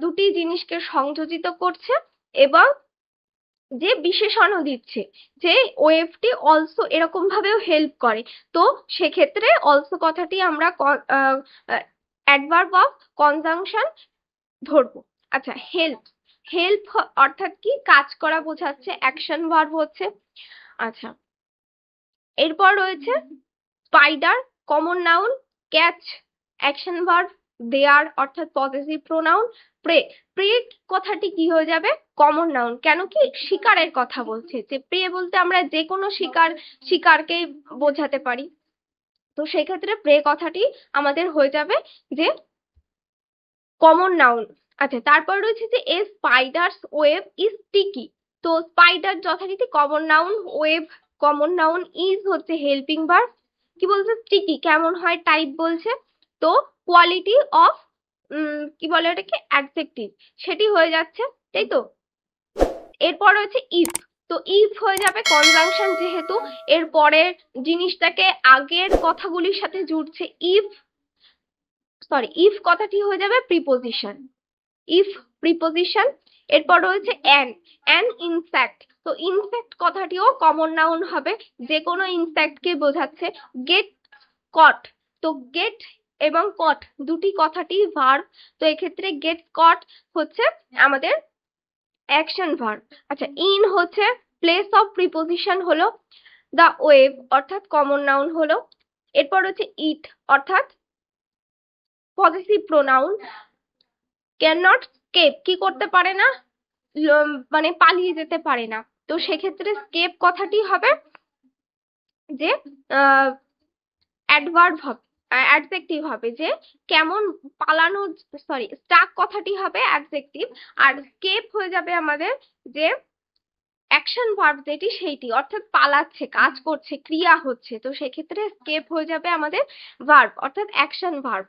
দুটি জিনিসকে সংযোজিত করছে এবং যে বিশেষণও দিচ্ছে, যে ওয়েভটি অলসো এরকম ভাবেও হেল্প করে, তো সেক্ষেত্রে অলসো কথাটি আমরা অ্যাডভার্ব অফ কনজাংশন ধরবো। আচ্ছা, হেল্প, হেল্প অর্থাৎ কি, কাজ করা বোঝাচ্ছে, অ্যাকশন ভার্ব হচ্ছে। আচ্ছা, এরপর রয়েছে spider common noun, catch action verb, their অর্থাৎ পজেসিভ প্রোনাউন, প্রে, প্রে কথাটি কি হয়ে যাবে কমন নাউন, কেন কি, শিকারের কথা বলছে, যে প্রে বলতে আমরা যে কোনো শিকার, শিকারকে বোঝাতে পারি, তো সেক্ষেত্রে প্রে কথাটি আমাদের হয়ে যাবে যে কমন নাউন। আচ্ছা, তারপর রয়েছে যে এ স্পাইডারস ওয়েব ইজ স্টিকি। তো স্পাইডার যথারীতি common noun, web common noun, is হচ্ছে হেল্পিং ভার্ব। কি বলছে? স্টিকি কেমন হয় টাইপ বলছে। তো কোয়ালিটি অফ কি বলে ওটাকে, অ্যাডজেক্টিভ, সেটি হয়ে যাচ্ছে, তাই তো। এরপর হচ্ছে ইফ। তো ইফ হয়ে যাবে কনজাংশন, যেহেতু এর পরের জিনিসটাকে আগের কথাগুলির সাথে জুড়ছে। ইফ কথাটি হয়ে যাবে প্রিপোজিশন, ইফ প্রিপোজিশন। এরপর রয়েছে অ্যান ইনসেক্ট। তো ইনসেক্ট কথাটিও কমন নাউন হবে, যে কোনো ইনসেক্টকে বোঝাচ্ছে। গেট কট। তো গেট এবং কট দুটি কথাটি ভার্ব। তো এক্ষেত্রে গেট কট হচ্ছে আমাদের অ্যাকশন ভার্ব। আচ্ছা, ইন হচ্ছে প্লেস অফ প্রিপোজিশন হলো। দ্য ওয়েভ অর্থাৎ কমন নাউন হলো। এরপর হচ্ছে ইট অর্থাৎ possessive pronoun. Can not escape, কি করতে পারে না, মানে পালিয়ে যেতে পারে না। তো সেক্ষেত্রে স্কেপ কথাটি হবে যে অ্যাডভার্ব হবে, অ্যাডজেক্টিভ হবে, যে কেমন পালানো, স্টাক কথাটি হবে অ্যাডজেক্টিভ। আর স্কেপ হয়ে যাবে আমাদের যে অ্যাকশন ভার্ব যেটি, সেইটি অর্থাৎ পালাচ্ছে, কাজ করছে, ক্রিয়া হচ্ছে। তো সেক্ষেত্রে স্কেপ হয়ে যাবে আমাদের ভার্ব অর্থাৎ অ্যাকশন ভার্ব।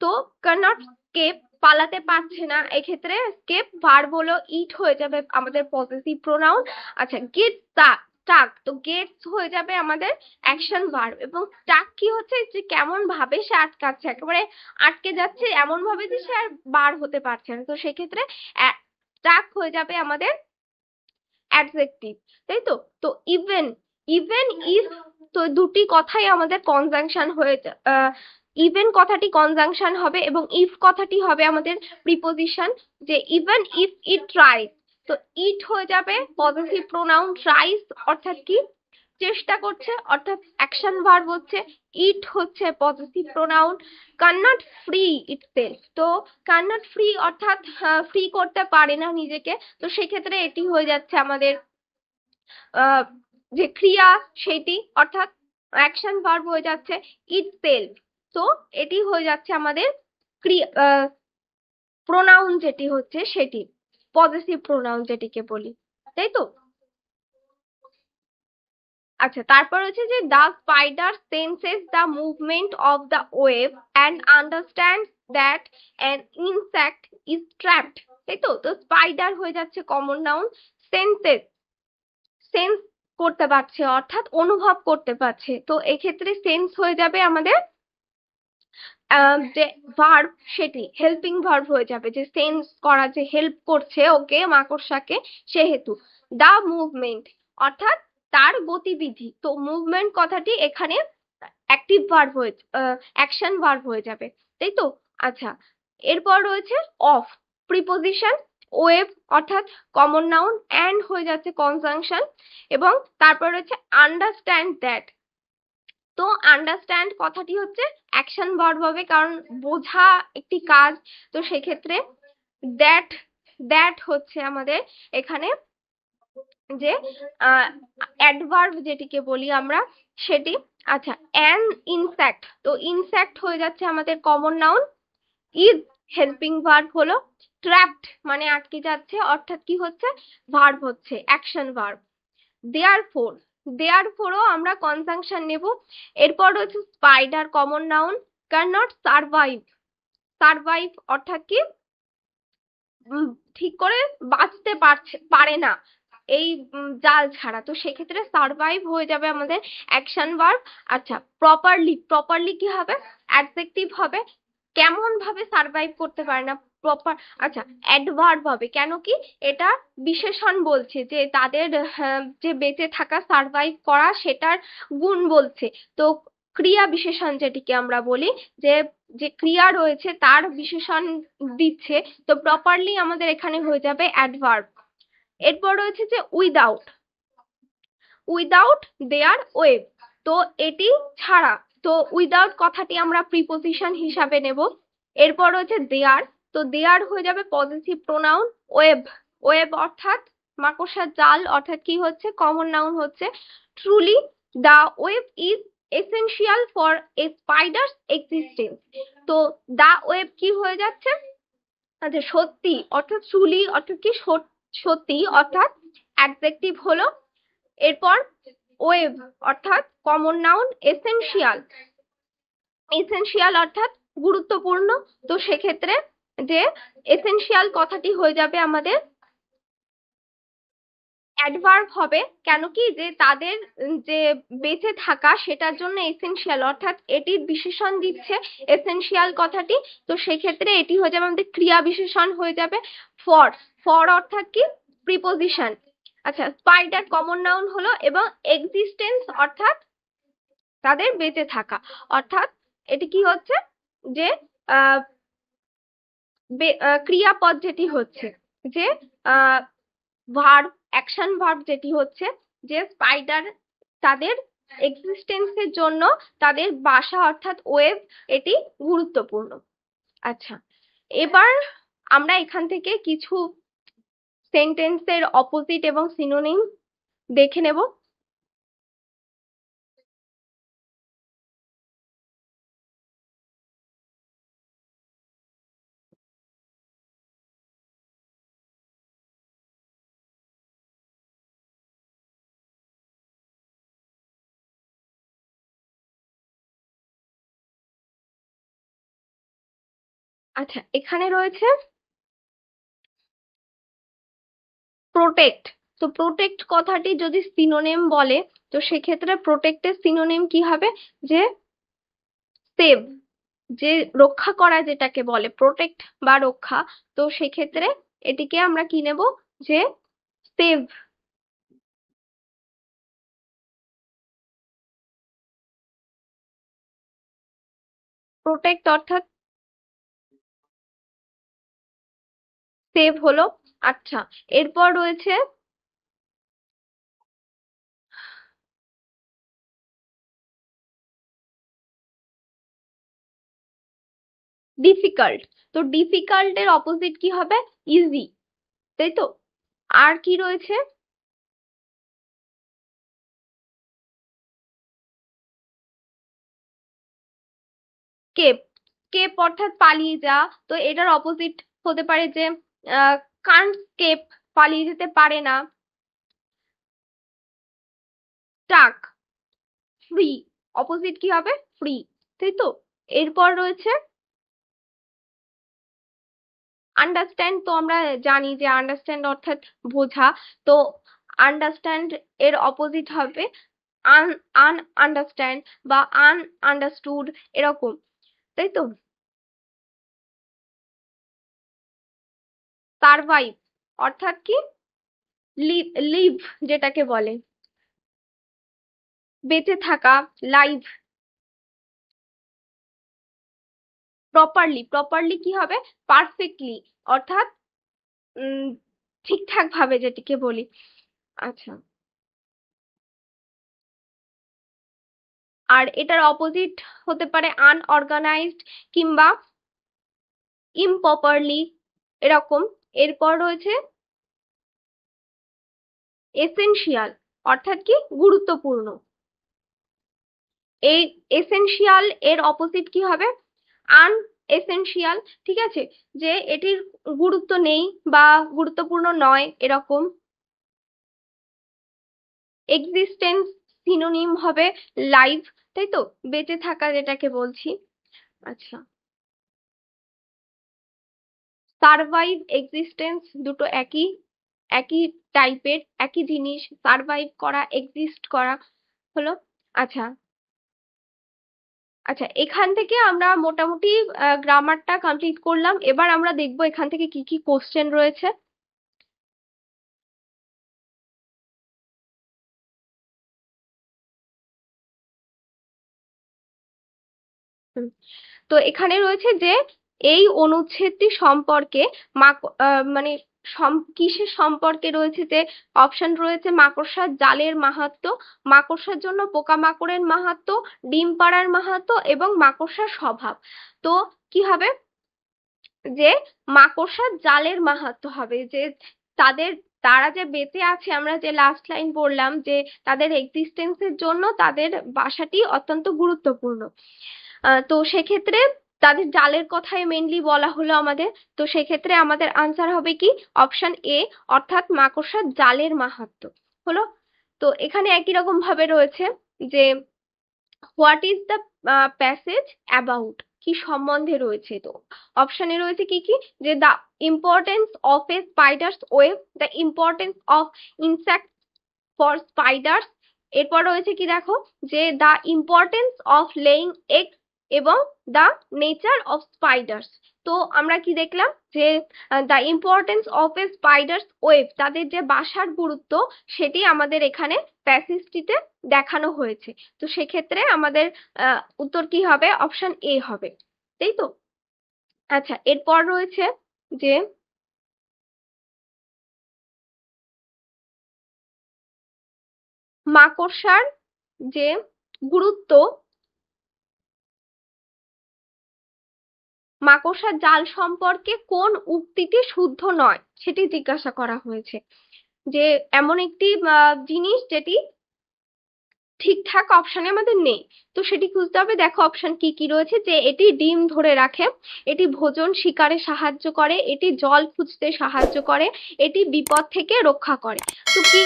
তো ক্যানট স্কেপ, পালাতে পারছে না, এক্ষেত্রে স্কেপ ভার্ব হলো ইট হয়ে যাবে আমাদের পজেসিভ প্রোনাউন। আচ্ছা, গেট স্টাক। তো গেটস হয়ে যাবে আমাদের অ্যাকশন ভার্ব, এবং স্টাক কি হচ্ছে, যে কেমন ভাবে সে আটকাচ্ছে, একেবারে আটকে যাচ্ছে এমন ভাবে যে সে আর বার হতে পারছে না। তো সেক্ষেত্রে স্টাক হয়ে যাবে আমাদের অ্যাডজেক্টিভ, তাই তো। তো ইভেন, ইভেন ইফ, তো দুটি কথাই আমাদের কনজাংশন হয়ে ইভেন কথাটি কনজাংশন হবে এবং ইফ কথাটি হবে আমাদের প্রিপোজিশন, যে ইভেন ইফ ইট ট্রাইস। তো ইট হয়ে যাবে পজেসিভ প্রোনাউন, ট্রাইস অর্থাৎ কি, চেষ্টা করছে, অর্থাৎ অ্যাকশন ভার্ব হচ্ছে। ইট হচ্ছে possessive pronoun. Cannot free itself. তো ক্যানট ফ্রি অর্থাৎ ফ্রি করতে পারে না নিজেকে। তো সেক্ষেত্রে এটি হয়ে যাচ্ছে আমাদের যে ক্রিয়া সেটি, অর্থাৎ অ্যাকশন ভার্ব হয়ে যাচ্ছে ইটসেলফ। তো এটি হয়ে যাচ্ছে আমাদের ক্রিয়া, প্রোনাউন যেটি হচ্ছে সেটি, পজেসিভ প্রোনাউন যেটিকে বলি, তাই তো। আচ্ছা, তারপর হচ্ছে যে the spider senses the movement of the wave and understands that an insect is trapped, তাই তো। তো স্পাইডার হয়ে যাচ্ছে কমন নাউন। সেন্সেস, সেন্স করতে পারছে অর্থাৎ অনুভব করতে পারছে। তো এক্ষেত্রে সেন্স হয়ে যাবে আমাদের যে ভার্ব, সেটি হেল্পিং ভার্ব হয়ে যাবে, যে সেন্স করা, যে হেল্প করছে ওকে, মাকড়সাকে, সেহেতু। দা মুভমেন্ট অর্থাৎ তার গতিবিধি। তো মুভমেন্ট কথাটি এখানে অ্যাক্টিভ ভার্ব হয়ে, অ্যাকশন ভার্ব হয়ে যাবে, তাই তো। আচ্ছা, এরপর রয়েছে অফ প্রিপোজিশন, ওয়েভ অর্থাৎ কমন নাউন, অ্যান্ড হয়ে যাচ্ছে কনজাংশন, এবং তারপর রয়েছে আন্ডারস্ট্যান্ড দ্যাট। তো আন্ডারস্ট্যান্ড কথাটি হচ্ছে অ্যাকশন ভার্ব হবে, কারণ বোঝা একটি কাজ। তো সেক্ষেত্রে দ্যাট, দ্যাট হচ্ছে আমাদের এখানে যে অ্যাডভার্ব যেটিকে বলি আমরা, সেটি। আচ্ছা, অ্যান ইনসেক্ট। তো ইনসেক্ট হয়ে যাচ্ছে আমাদের common noun. Is helping verb হলো। ট্র্যাপড মানে আটকে যাচ্ছে, অর্থাৎ কি হচ্ছে, ভার্ব হচ্ছে, অ্যাকশন ভার্ব। দেয়ারফোর, দেয়ারফোরও আমরা কনজাংশন নেব। এরপর হচ্ছে spider common noun. Can not survive, survive অর্থাৎ কি, ঠিক করে বাঁচতে পারে না এই জাল ছাড়া। তো সেক্ষেত্রে সার্ভাইভ হয়ে যাবে আমাদের অ্যাকশন ভার্ব। আচ্ছা, প্রপারলি, প্রপারলি কি হবে, অ্যাডজেক্টিভ হবে। কেমন ভাবে সার্ভাইভ করতে পারে না, প্রপার। আচ্ছা, অ্যাডভার্ব হবে, কেন কি, এটা বিশেষণ বলছে, যে তাদের যে বেঁচে থাকা, সার্ভাইভ করা, সেটার গুণ বলছে। তো ক্রিয়া বিশেষণ যেটিকে আমরা বলি, যে যে ক্রিয়া রয়েছে তার বিশেষণ দিচ্ছে। তো প্রপারলি আমাদের এখানে হয়ে যাবে অ্যাডভার্ব। এরপর রয়েছে যে উইদাউট, উইদাউট দেয়ার ওয়েভ। তো এটি ছাড়া, তো উইদাউট কথাটি আমরা প্রিপোজিশন হিসাবে নেব। এরপর রয়েছে দেয়ার। তো দেয়ার হয়ে যাবে পজেসিভ প্রোনাউন। ওয়েব, ওয়েব অর্থাৎ মাকড়সার জাল, অর্থাৎ কি হচ্ছে, কমন নাউন হচ্ছে। Truly the web is essential for a spider's existence. তো দা ওয়েব কি হয়ে যাচ্ছে, আচ্ছা, সত্যি অর্থাৎ ট্রুলি অর্থাৎ কি, সত্যি অর্থাৎ অ্যাডজেক্টিভ হলো। এরপর ওয়েভ অর্থাৎ কমন নাউন। এসেনশিয়াল, এসেনশিয়াল অর্থাৎ গুরুত্বপূর্ণ। তো সেক্ষেত্রে যে এসেনশিয়াল কথাটি হয়ে যাবে আমাদের অ্যাডভার্ব হবে। কেন কি, যে তাদের যে বেঁচে থাকা সেটার জন্য এসেনশিয়াল অর্থাৎ এটির বিশেষণ দিচ্ছে এসেনশিয়াল কথাটি। তো সেক্ষেত্রে এটি হয়ে যাবে আমাদের ক্রিয়া বিশেষণ হয়ে যাবে। ফর, ফর অর্থাৎ কি, প্রিপোজিশন। আচ্ছা, স্পাইডার কমন নাউন হলো, এবং এক্সিস্টেন্স অর্থাৎ তাদের বেঁচে থাকা। অর্থাৎ এটি কি হচ্ছে, যে আহ ক্রিয়াপদ যেটি হচ্ছে, যে ভার্ব, অ্যাকশন ভার্ব যেটি হচ্ছে, যে স্পাইডার তাদের এক্সিস্টেন্সের জন্য তাদের বাসা অর্থাৎ ওয়েব এটি গুরুত্বপূর্ণ। আচ্ছা, এবার আমরা এখান থেকে কিছু সেন্টেন্সের অপোজিট এবং সিনোনিম দেখে নেব। আচ্ছা, এখানে রয়েছে প্রোটেক্ট। তো প্রোটেক্ট কথাটি যদি সিনোনিম বলে, তো সেক্ষেত্রে প্রোটেক্টের সিনোনিম কি হবে, যে সেভ, যে রক্ষা করা যেটাকে বলে প্রোটেক্ট বা রক্ষা। তো সেক্ষেত্রে এটিকে আমরা কি নেব, যে সেভ। প্রোটেক্ট অর্থাৎ সেভ হলো। আচ্ছা, এরপর রয়েছে ডিফিকাল্ট। তো ডিফিকাল্ট এর অপোজিট কি হবে, ইজি, তাই তো। আর কি রয়েছে, কেপ, কেপ অর্থাৎ পালিয়ে যা। তো এটার অপোজিট হতে পারে যে কান্ট স্কেপ, পালিয়ে যেতে পারে না। টাক, ফ্রি, অপোজিট কি হবে, ফ্রি, তাই তো। এরপর রয়েছে আন্ডারস্ট্যান্ড। তো আমরা জানি যে আন্ডারস্ট্যান্ড অর্থাৎ বোঝা। তো আন্ডারস্ট্যান্ড এর অপোজিট হবে আন, আনআন্ডারস্ট্যান্ড বা আনআন্ডারস্টুড, এরকম, তাই তো। সারভাইভ অর্থাৎ কি, লিভ, লিভ যেটাকে বলে বেঁচে থাকা, লাইভ। প্রপারলি, প্রপারলি কি হবে, পারফেক্টলি অর্থাৎ ঠিকঠাক ভাবে যেটিকে বলি। আচ্ছা, আর এটার অপোজিট হতে পারে আনঅর্গানাইজড কিংবা ইমপ্রপারলি, এরকম। এরপর রয়েছে এসেনশিয়াল অর্থাৎ কি, গুরুত্বপূর্ণ। এই এসেনশিয়াল এর অপোজিট কি হবে, আন এসেনশিয়াল, ঠিক আছে, যে এটির গুরুত্ব নেই বা গুরুত্বপূর্ণ নয়, এরকম। এক্সিস্টেন্স সিনোনিম হবে লাইভ, তাই তো, বেঁচে থাকা যেটাকে বলছি। আচ্ছা, সারভাইভ, এক্সিস্টেন্স দুটো একই, একই টাইপের, একই জিনিস। সারভাইভ করা, এক্সিস্ট করা হলো। আচ্ছা, আচ্ছা, এখান থেকে আমরা মোটামুটি গ্রামারটা কমপ্লিট করলাম। এবার আমরা দেখবো এখান থেকে কি কি কোশ্চেন রয়েছে। হুম, তো এখানে রয়েছে যে এই অনুচ্ছেদটি সম্পর্কে মানে কিসের সম্পর্কে রয়েছে, যে অপশন রয়েছে মাকড়সার জালের মাহাত্ম্য, মাকড়সার জন্য পোকামাকড়ের মাহাত্ম্য, ডিম পাড়ার মাহাত্ম্য এবং মাকড়সার স্বভাব। তো কি হবে, যে মাকড়সার জালের মাহাত্ম্য হবে, যে তাদের, তারা যে বেঁচে আছে, আমরা যে লাস্ট লাইন বললাম যে তাদের এক্সিস্টেন্সের জন্য তাদের বাসাটি অত্যন্ত গুরুত্বপূর্ণ। তো সেক্ষেত্রে তাদের জালের কথাই মেনলি বলা হলো আমাদের। তো সেক্ষেত্রে আমাদের আনসার হবে কি অপশন এ, অর্থাৎ মাকড়সার জালের মাহাত্ম্য হলো। তো এখানে একই রকম ভাবে রয়েছে যে what is the passage about, কি সম্বন্ধে রয়েছে। তো অপশনে রয়েছে কি কি, যে the importance of A spider's web, the importance of insect for spider's, এরপর রয়েছে কি দেখো যে the importance of laying egg এবং দ্য নেচার অফ স্পাইডার্স। তো আমরা কি দেখলাম যে the importance of A spider's web, তাদের যে বাসার গুরুত্ব সেটি আমাদের এখানে প্যাসেজটিতে দেখানো হয়েছে। তো সেক্ষেত্রে আমাদের উত্তর কি হবে, অপশন এ হবে, তাই তো। আচ্ছা, এরপর রয়েছে যে মাকড়সার যে গুরুত্ব, মাকড়সার জাল সম্পর্কে কোন উক্তিটি শুদ্ধ নয় সেটি জিজ্ঞাসা করা হয়েছে। যে এমন একটি জিনিস যেটি ঠিকঠাক অপশনে আমাদের নেই, তো সেটি খুঁজতে হবে। দেখো অপশন কি কি রয়েছে, যে এটি ডিম ধরে রাখে, এটি ভোজন শিকারে সাহায্য করে, এটি জল খুঁজতে সাহায্য করে, এটি বিপদ থেকে রক্ষা করে। তো কি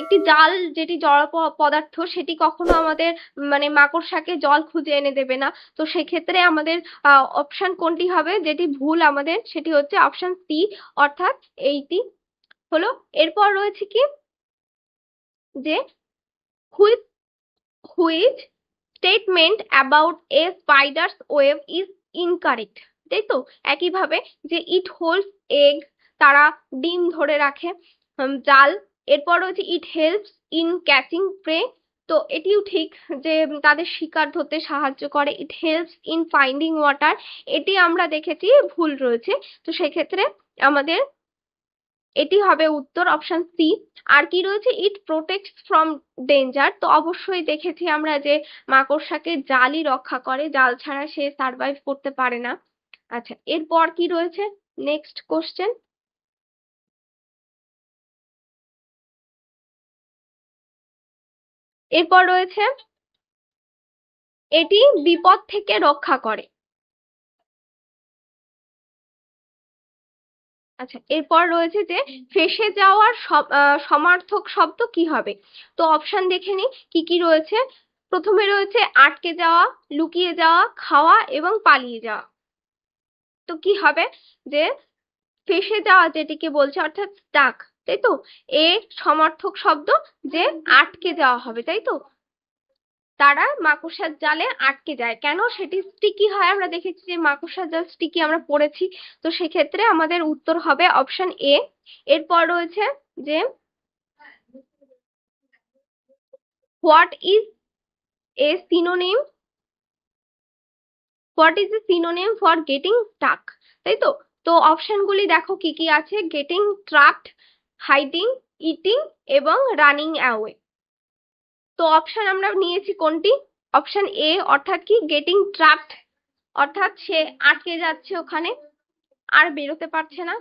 একটি জাল যেটি জড় পদার্থ সেটি কখনো আমাদের মানে মাকড়সাকে জল খুঁজে এনে দেবে না। তো সেক্ষেত্রে আমাদের অপশন কোনটি হবে, যেটি ভুল আমাদের সেটি হচ্ছে অপশন সি, অর্থাৎ এইটি হলো। এরপর রয়েছে কি যে which which statement about a spider's web is incorrect, তাই তো। একইভাবে যে ইট হোল্ডস এগ, তারা ডিম ধরে রাখে, জাল। এরপর রয়েছে it helps in catching prey, তো এটিও ঠিক যে তাদের শিকার ধরতে সাহায্য করে। It helps in finding water, এটি আমরা দেখেছি ভুল রয়েছে। তো সেক্ষেত্রে আমাদের এটি হবে উত্তর, অপশন সি। আর কি রয়েছে, ইট প্রোটেক্টস ফ্রম ডেঞ্জার, তো অবশ্যই দেখেছি আমরা যে মাকড়সাকে জালই রক্ষা করে, জাল ছাড়া সে সার্ভাইভ করতে পারে না। আচ্ছা, এরপর কি রয়েছে, নেক্সট কোশ্চেন। এরপর রয়েছে এটি বিপদ থেকে রক্ষা করে। আচ্ছা, এরপর রয়েছে যে ফেঁসে যাওয়ার সমার্থক শব্দ কি হবে। তো অপশন দেখে নি কি কি রয়েছে। প্রথমে রয়েছে আটকে যাওয়া, লুকিয়ে যাওয়া, খাওয়া এবং পালিয়ে যাওয়া। তো কি হবে, যে ফেঁসে যাওয়া যেটিকে বলছে অর্থাৎ স্টাক, তাই তো। এ সমার্থক শব্দ যে আটকে যাওয়া হবে, তাই তো। তারা মাকড়সার জালে আটকে যায়, কেন সেটি স্টিকি হয়, আমরা দেখেছি যে মাকড়সার জাল স্টিকি আমরা পড়েছি। তো সেক্ষেত্রে আমাদের উত্তর হবে অপশন এ। এরপর রয়েছে যে what is a synonym, what is a synonym for getting stuck, তাই তো। তো অপশন গুলি দেখো কি কি আছে, গেটিং ট্রাপড, হাইডিং, ইটিং এবং রানিং অ্যাওয়ে। তো অপশন আমরা নিয়েছি কোনটি, অপশন এ, অর্থাৎ কি গেটিং ট্রাপড, অর্থাৎ সে আটকে যাচ্ছে ওখানে আর বেরোতে পারছে না।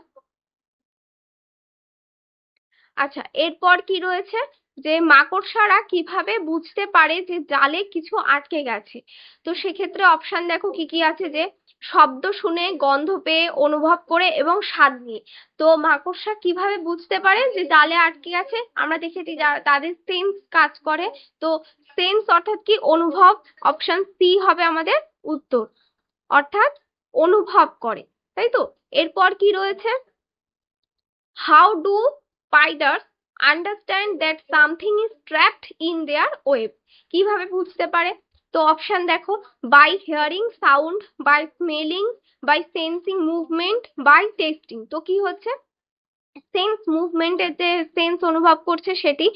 আচ্ছা, এরপর কি রয়েছে, যে মাকড়সারা কিভাবে বুঝতে পারে যে জালে কিছু আটকে গেছে। তো সেক্ষেত্রে অপশন দেখো কি কি আছে, যে শব্দ শুনে, গন্ধ পেয়ে, অনুভব করে এবং স্বাদ নিয়ে। তো মাকড়সা কিভাবে বুঝতে পারে যে জালে আটকে গেছে, আমরা দেখেছি তাদের সেন্স কাজ করে। তো সেন্স অর্থাৎ কি অনুভব, অপশন সি হবে আমাদের উত্তর, অর্থাৎ অনুভব করে, তাই তো। এরপর কি রয়েছে, how do spiders understand that something is trapped in their web, কিভাবে বুঝতে পারে। তো অপশন দেখো, by hearing sound, by smelling, by sensing movement, by testing. তো কি হচ্ছে, সেন্স মুভমেন্টের যে সেন্স অনুভব করছে সেটি,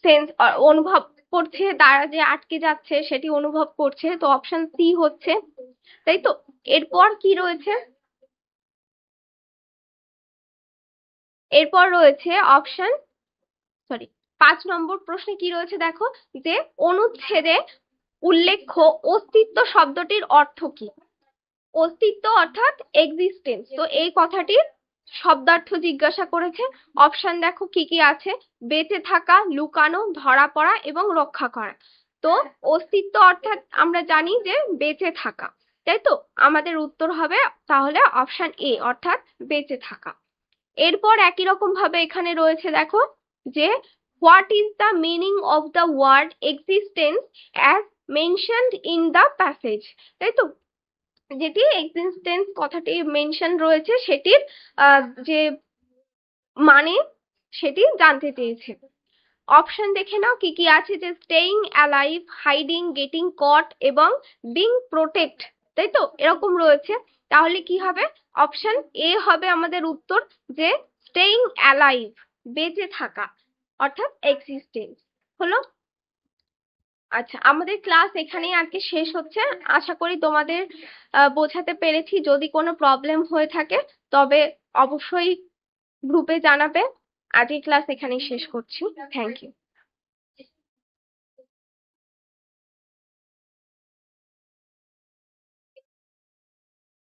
সেন্স অনুভব করছে, তারা যে আটকে যাচ্ছে সেটি অনুভব করছে। তো অপশন সি হচ্ছে, তাই তো। এরপর কি রয়েছে, এরপর রয়েছে অপশন, সরি, 5 নম্বর প্রশ্নে কি রয়েছে দেখো, যে অনুচ্ছেদে উল্লেখ্য অস্তিত্ব শব্দটির অর্থ কি। অস্তিত্ব অর্থাৎ এক্সিস্টেন্স, তো এই কথাটির শব্দার্থ জিজ্ঞাসা করেছে। অপশন দেখো কি কি আছে, বেঁচে থাকা, লুকানো, ধরা পড়া এবং রক্ষা করা। তো অস্তিত্ব অর্থাৎ আমরা জানি যে বেঁচে থাকা, তাই তো আমাদের উত্তর হবে তাহলে অপশন এ অর্থাৎ বেঁচে থাকা। এরপর একই রকম ভাবে এখানে রয়েছে দেখো যে what is the meaning of the word existence as mentioned in the passage, তাই তো যেটি এক্সিস্টেন্স কথাটি মেনশন রয়েছে সেটির যে মানে সেটি জানতে চেয়েছে। অপশন দেখে নাও কি কি আছে, যে স্টেইং অ্যালাইভ, হাইডিং, গেটিং কট এবং বিং প্রোটেক্ট, তাই তো এরকম রয়েছে। তাহলে কি হবে, অপশন এ হবে আমাদের উত্তর, যে স্টেইং অ্যালাইভ বেঁচে থাকা অর্থাৎ এক্সিস্টেন্স হলো। আচ্ছা, আমাদের ক্লাস এখানেই আজকে শেষ হচ্ছে। আশা করি তোমাদের বোঝাতে পেরেছি। যদি কোনো প্রবলেম হয়ে থাকে তবে অবশ্যই গ্রুপে জানাবে। আজকের ক্লাস এখানেই শেষ করছি। Thank you.